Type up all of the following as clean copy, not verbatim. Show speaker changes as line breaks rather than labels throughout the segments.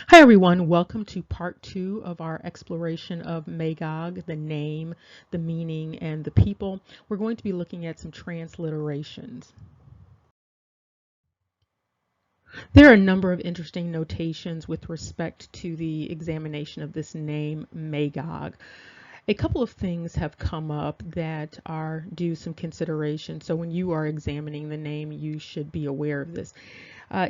Hi everyone, welcome to part 2 of our exploration of Magog, the name, the meaning, and the people. We're going to be looking at some transliterations. There are a number of interesting notations with respect to the examination of this name, Magog. A couple of things have come up that are due some consideration. So when you are examining the name, you should be aware of this.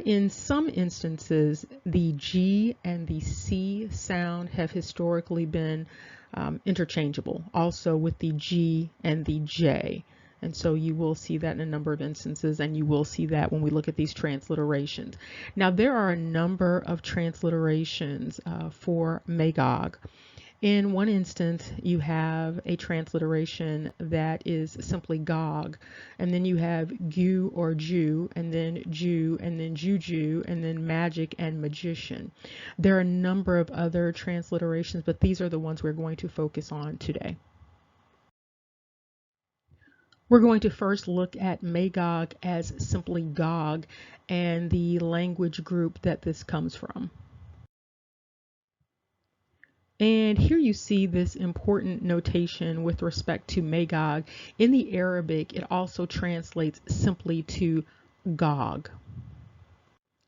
In some instances, the G and the C sound have historically been interchangeable, also with the G and the J. And so you will see that in a number of instances, and you will see that when we look at these transliterations. Now, there are a number of transliterations for Magog. In one instance, you have a transliteration that is simply Gog, and then you have Gu or Jew, and then Jew, and then Juju, and then magic and magician. There are a number of other transliterations, but these are the ones we're going to focus on today. We're going to first look at Magog as simply Gog and the language group that this comes from. And here you see this important notation with respect to Magog. In the Arabic, it also translates simply to Gog.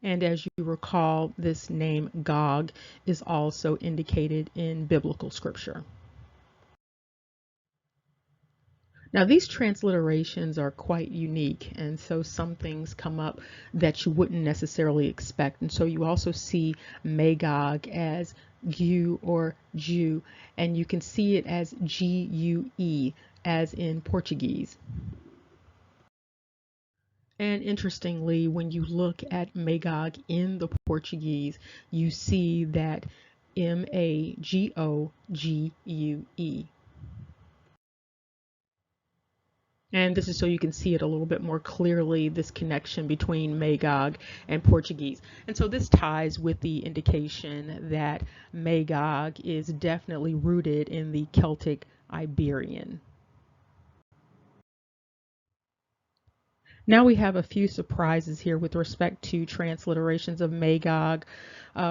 And as you recall, this name Gog is also indicated in biblical scripture. Now, these transliterations are quite unique, and so some things come up that you wouldn't necessarily expect. And so you also see Magog as Gu or Jew, and you can see it as G-U-E, as in Portuguese. And interestingly, when you look at Magog in the Portuguese, you see that M-A-G-O-G-U-E. And this is so you can see it a little bit more clearly, this connection between Magog and Portuguese. And so this ties with the indication that Magog is definitely rooted in the Celtic Iberian. Now we have a few surprises here with respect to transliterations of Magog,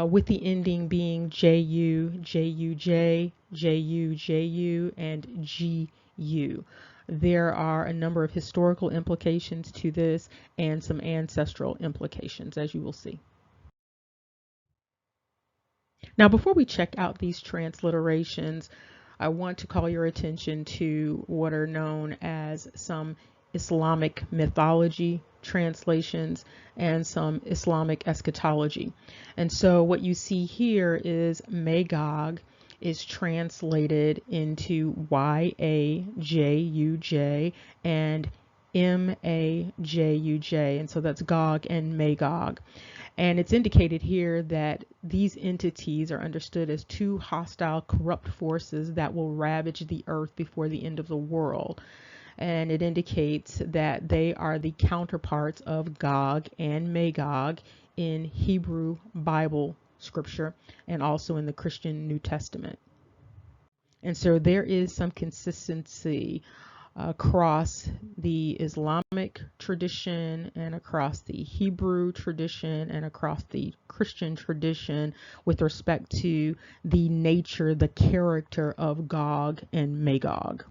with the ending being J-U, J-U-J, J-U, J-U, and G-U. There are a number of historical implications to this and some ancestral implications, as you will see. Now, before we check out these transliterations, I want to call your attention to what are known as some Islamic mythology translations and some Islamic eschatology. And so what you see here is Magog is translated into Y-A-J-U-J and M-A-J-U-J, and so that's Gog and Magog. And it's indicated here that these entities are understood as two hostile, corrupt forces that will ravage the earth before the end of the world. And it indicates that they are the counterparts of Gog and Magog in Hebrew Bible scripture and also in the Christian New Testament. And so there is some consistency across the Islamic tradition and across the Hebrew tradition and across the Christian tradition with respect to the nature, the character of Gog and Magog.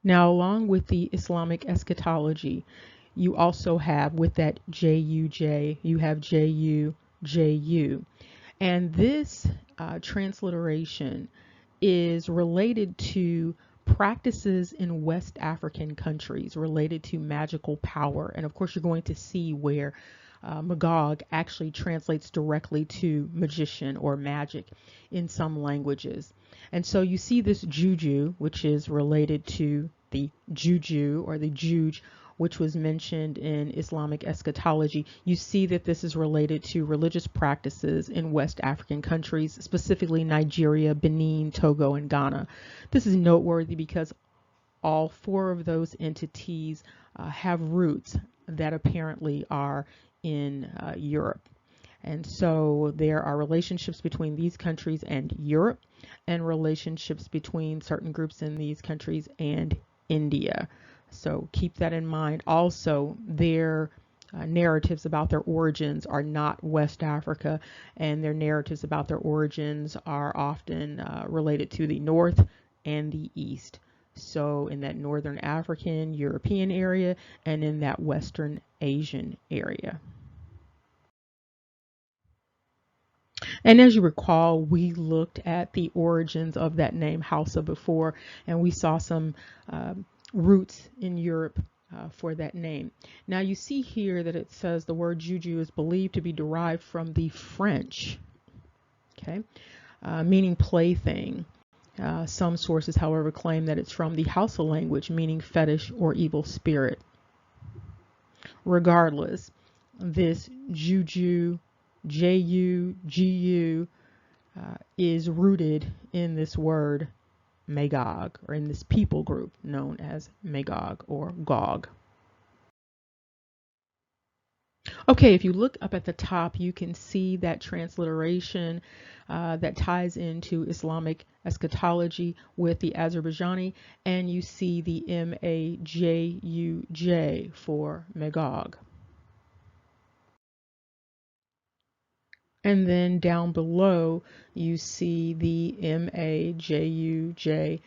Now, along with the Islamic eschatology, you also have with that J-U-J, you have J-U, J-U. And this transliteration is related to practices in West African countries related to magical power. And of course, you're going to see where Magog actually translates directly to magician or magic in some languages. And so you see this juju, which is related to the juju or the juj, which was mentioned in Islamic eschatology. You see that this is related to religious practices in West African countries, specifically Nigeria, Benin, Togo, and Ghana. This is noteworthy because all four of those entities have roots that apparently are in Europe. And so there are relationships between these countries and Europe, and relationships between certain groups in these countries and India. So keep that in mind. Also, there narratives about their origins are not West Africa, and their narratives about their origins are often related to the North and the East. So in that Northern African, European area, and in that Western Asian area. And as you recall, we looked at the origins of that name Hausa before, and we saw some roots in Europe for that name. Now you see here that it says the word juju is believed to be derived from the French, okay, meaning plaything. Some sources, however, claim that it's from the Hausa language, meaning fetish or evil spirit. Regardless, this juju, J-U, G-U, is rooted in this word Magog, or in this people group known as Magog or Gog. Okay, if you look up at the top, you can see that transliteration that ties into Islamic eschatology with the Azerbaijani, and you see the M-A-J-U-J for Magog. And then down below, you see the M-A-J-U-J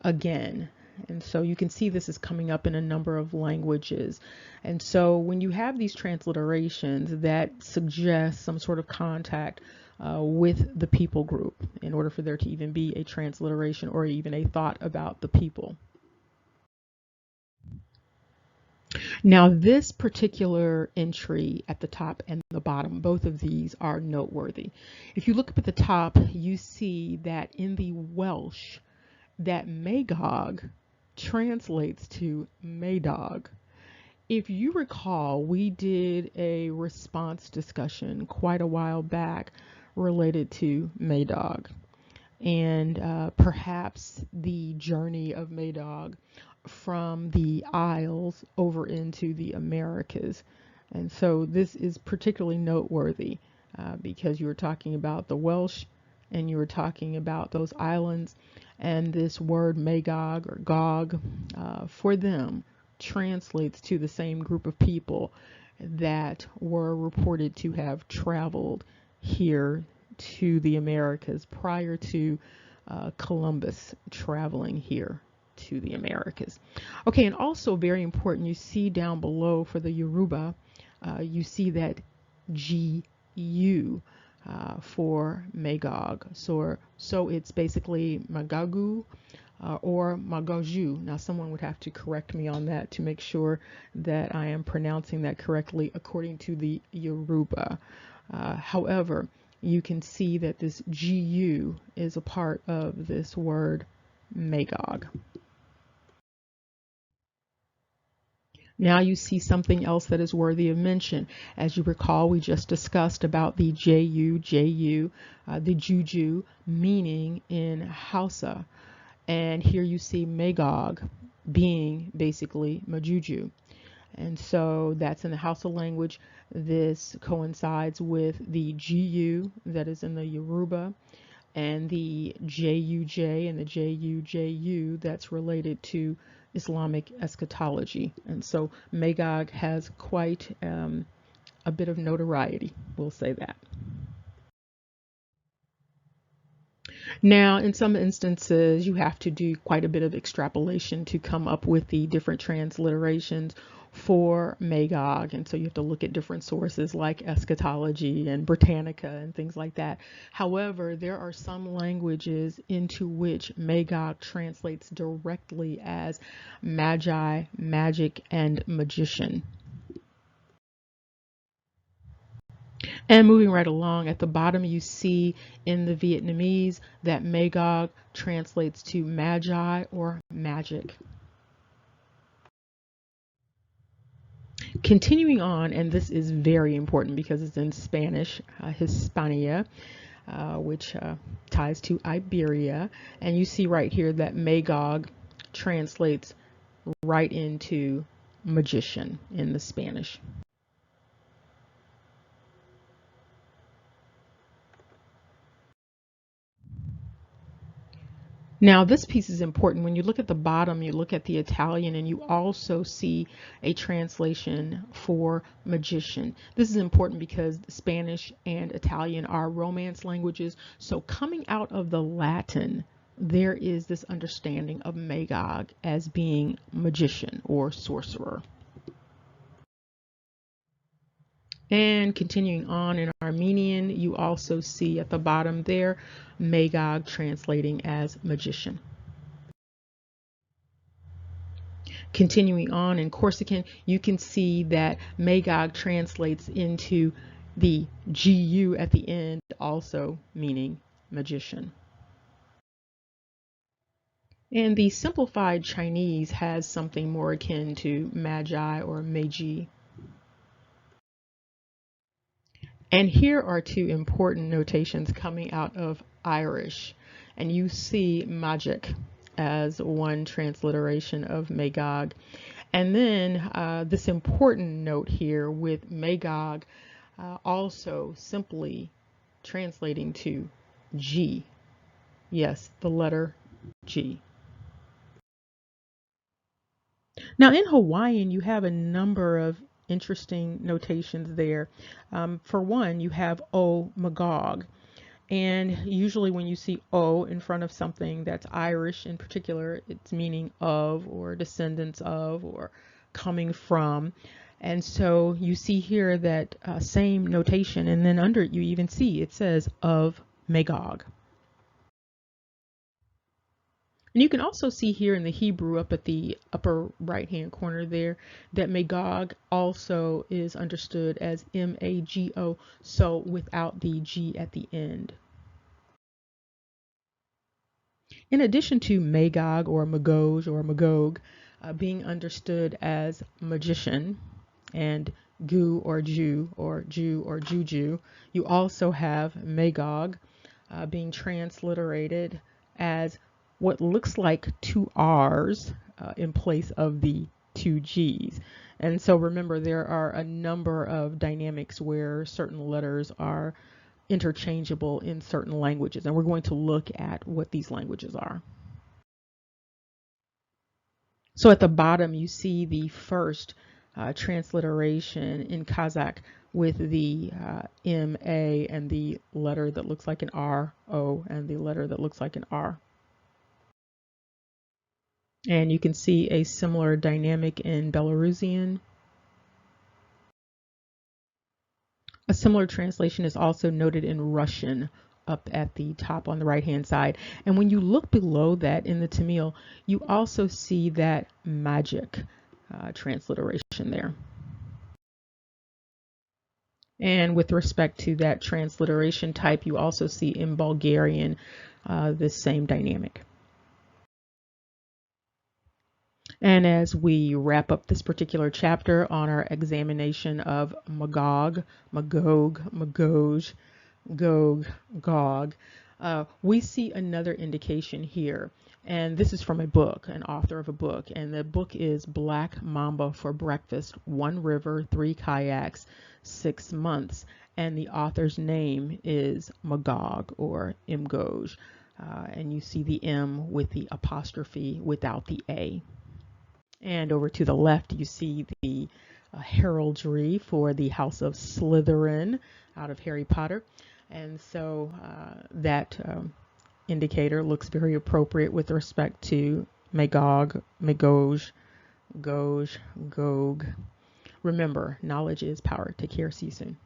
again. And so you can see this is coming up in a number of languages. And so when you have these transliterations, that suggest some sort of contact with the people group in order for there to even be a transliteration or even a thought about the people. Now, this particular entry at the top and the bottom, both of these are noteworthy. If you look up at the top, you see that in the Welsh, that Magog translates to Maydog. If you recall, we did a response discussion quite a while back related to Maydog and perhaps the journey of Magog from the Isles over into the Americas. And so this is particularly noteworthy because you were talking about the Welsh and you were talking about those islands, and this word Magog or Gog for them translates to the same group of people that were reported to have traveled here to the Americas prior to Columbus traveling here to the Americas. Okay, and also very important, you see down below for the Yoruba, you see that G-U for Magog. So it's basically Magagu or Magoju. Now someone would have to correct me on that to make sure that I am pronouncing that correctly according to the Yoruba. However, you can see that this GU is a part of this word Magog. Now you see something else that is worthy of mention. As you recall, we just discussed about the JU, the Juju meaning in Hausa. And here you see Magog being basically Majuju. And so that's in the Hausa language. This coincides with the GU that is in the Yoruba, and the JUJ and the JUJU that's related to Islamic eschatology. And so Magog has quite a bit of notoriety, we'll say that. Now, in some instances, you have to do quite a bit of extrapolation to come up with the different transliterations for Magog, and so you have to look at different sources like eschatology and Britannica and things like that. However, there are some languages into which Magog translates directly as magi, magic, and magician. And moving right along, at the bottom you see in the Vietnamese that Magog translates to magi or magic. Continuing on, and this is very important because it's in Spanish, Hispania, which ties to Iberia. And you see right here that Magog translates right into magician in the Spanish. Now, this piece is important. When you look at the bottom, you look at the Italian, and you also see a translation for magician. This is important because Spanish and Italian are Romance languages. So coming out of the Latin, there is this understanding of Magog as being magician or sorcerer. And continuing on in Armenian, you also see at the bottom there, Magog translating as magician. Continuing on in Corsican, you can see that Magog translates into the GU at the end, also meaning magician. And the simplified Chinese has something more akin to magi or meiji. And here are two important notations coming out of Irish. And you see magic as one transliteration of Magog. And then this important note here with Magog also simply translating to G. Yes, the letter G. Now in Hawaiian, you have a number of interesting notations there. For one, you have O Magog. And usually when you see O in front of something that's Irish in particular, it's meaning of or descendants of or coming from. And so you see here that same notation, and then under it you even see it says of Magog. And you can also see here in the Hebrew up at the upper right hand corner there that Magog also is understood as M-A-G-O, so without the G at the end. In addition to Magog or Magog being understood as magician and Gu or Jew or Juju, you also have Magog being transliterated as what looks like two R's in place of the two G's. And so remember, there are a number of dynamics where certain letters are interchangeable in certain languages, and we're going to look at what these languages are. So at the bottom you see the first transliteration in Kazakh with the M-A and the letter that looks like an R, O, and the letter that looks like an R. And you can see a similar dynamic in Belarusian. A similar translation is also noted in Russian up at the top on the right hand side. And when you look below that in the Tamil, you also see that magic transliteration there. And with respect to that transliteration type, you also see in Bulgarian this same dynamic. And as we wrap up this particular chapter on our examination of Magog, Magog, Gog, we see another indication here. And this is from a book, an author of a book. And the book is Black Mamba for Breakfast, 1 River, 3 Kayaks, 6 Months. And the author's name is Magog or Mgoj. And you see the M with the apostrophe without the A. And over to the left, you see the heraldry for the House of Slytherin out of Harry Potter. And so that indicator looks very appropriate with respect to Magog, Magog, Gog. Remember, knowledge is power. Take care. See you soon.